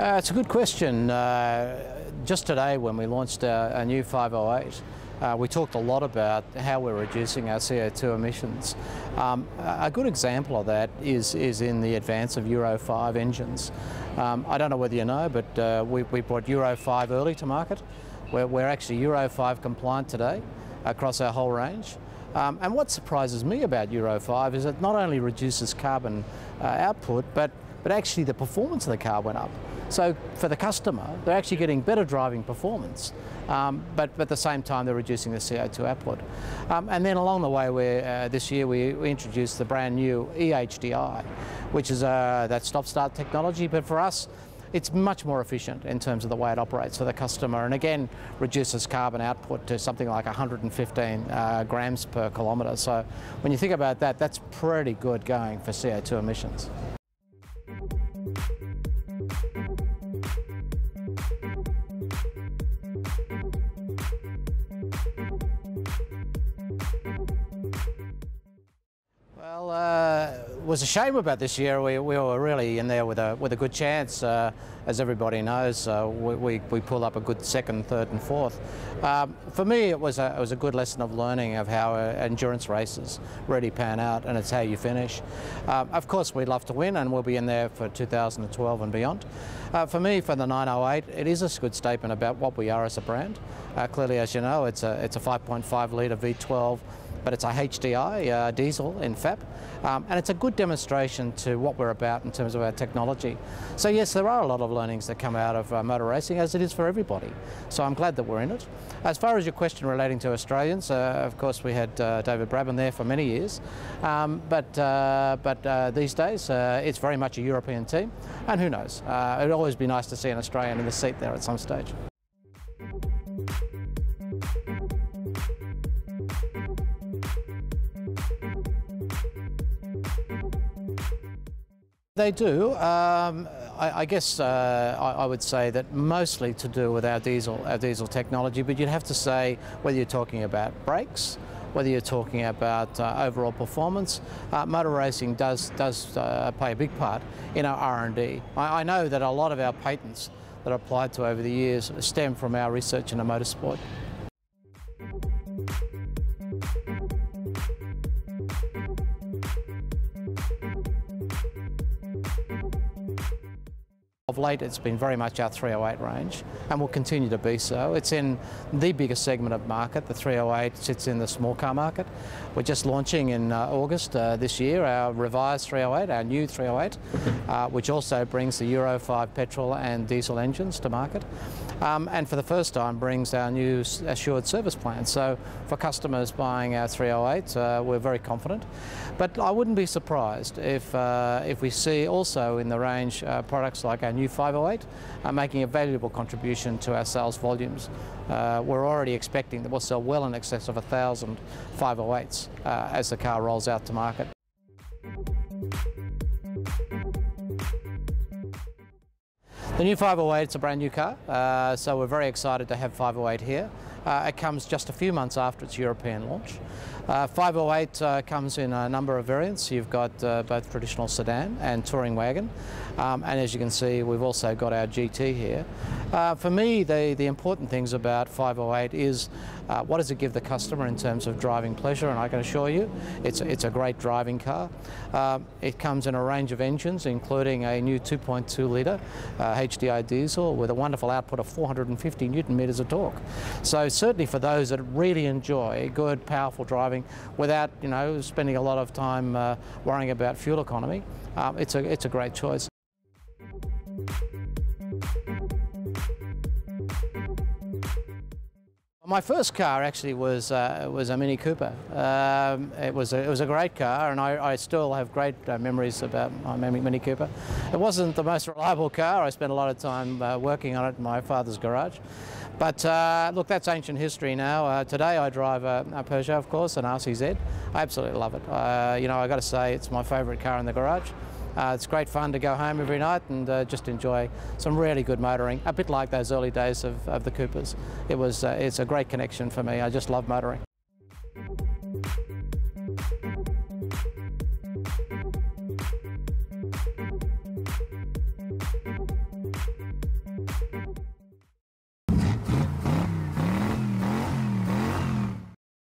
It's a good question. Just today when we launched our new 508, we talked a lot about how we're reducing our CO2 emissions. A good example of that is in the advance of Euro 5 engines. I don't know whether you know, but we brought Euro 5 early to market. We're actually Euro 5 compliant today across our whole range. And what surprises me about Euro 5 is it not only reduces carbon output, but actually the performance of the car went up. So for the customer, they're actually getting better driving performance, but at the same time they're reducing the CO2 output. And then along the way, this year we introduced the brand new eHDI, which is that stop-start technology, but for us, it's much more efficient in terms of the way it operates for the customer, and again reduces carbon output to something like 115 grams per kilometre. So when you think about that, that's pretty good going for CO2 emissions. It was a shame about this year. We were really in there with a good chance. As everybody knows, we pulled up a good second, third and fourth. For me, it was a good lesson of learning of how endurance races really pan out, and it's how you finish. Of course, we'd love to win, and we'll be in there for 2012 and beyond. For me, for the 908, it is a good statement about what we are as a brand. Clearly, as you know, it's a 5.5 litre V12, but it's a HDI diesel in FAP, and it's a good demonstration to what we're about in terms of our technology. So yes, there are a lot of learnings that come out of motor racing, as it is for everybody. So I'm glad that we're in it. As far as your question relating to Australians, of course we had David Brabham there for many years, but these days it's very much a European team, and who knows, it'd always be nice to see an Australian in the seat there at some stage. They do. I guess I would say that mostly to do with our diesel technology, but you'd have to say whether you're talking about brakes, whether you're talking about overall performance, motor racing does play a big part in our R&D. I know that a lot of our patents that are applied to over the years stem from our research into motorsport. Of late, it's been very much our 308 range, and will continue to be so. It's in the biggest segment of market. The 308 sits in the small car market. We're just launching in August this year our revised 308, our new 308, which also brings the Euro 5 petrol and diesel engines to market, and for the first time brings our new assured service plan. So for customers buying our 308, we're very confident. But I wouldn't be surprised if we see also in the range products like our new 508 making a valuable contribution to our sales volumes. We're already expecting that we'll sell well in excess of 1,000 508s as the car rolls out to market. The new 508 is a brand new car, so we're very excited to have 508 here. It comes just a few months after its European launch. 508 comes in a number of variants. You've got both traditional sedan and touring wagon, and as you can see, we've also got our GT here. For me, the important things about 508 is what does it give the customer in terms of driving pleasure, and I can assure you it's a great driving car. It comes in a range of engines, including a new 2.2 litre HDI diesel with a wonderful output of 450 Newton meters of torque. So certainly for those that really enjoy good, powerful driving without, spending a lot of time worrying about fuel economy, it's a great choice. My first car actually was a Mini Cooper. It was a great car, and I still have great memories about my Mini Cooper. It wasn't the most reliable car. I spent a lot of time working on it in my father's garage. But look, that's ancient history now. Today I drive a Peugeot, of course, an RCZ. I absolutely love it. I've got to say it's my favourite car in the garage. It's great fun to go home every night and just enjoy some really good motoring, a bit like those early days of the Coopers. It's a great connection for me. I just love motoring.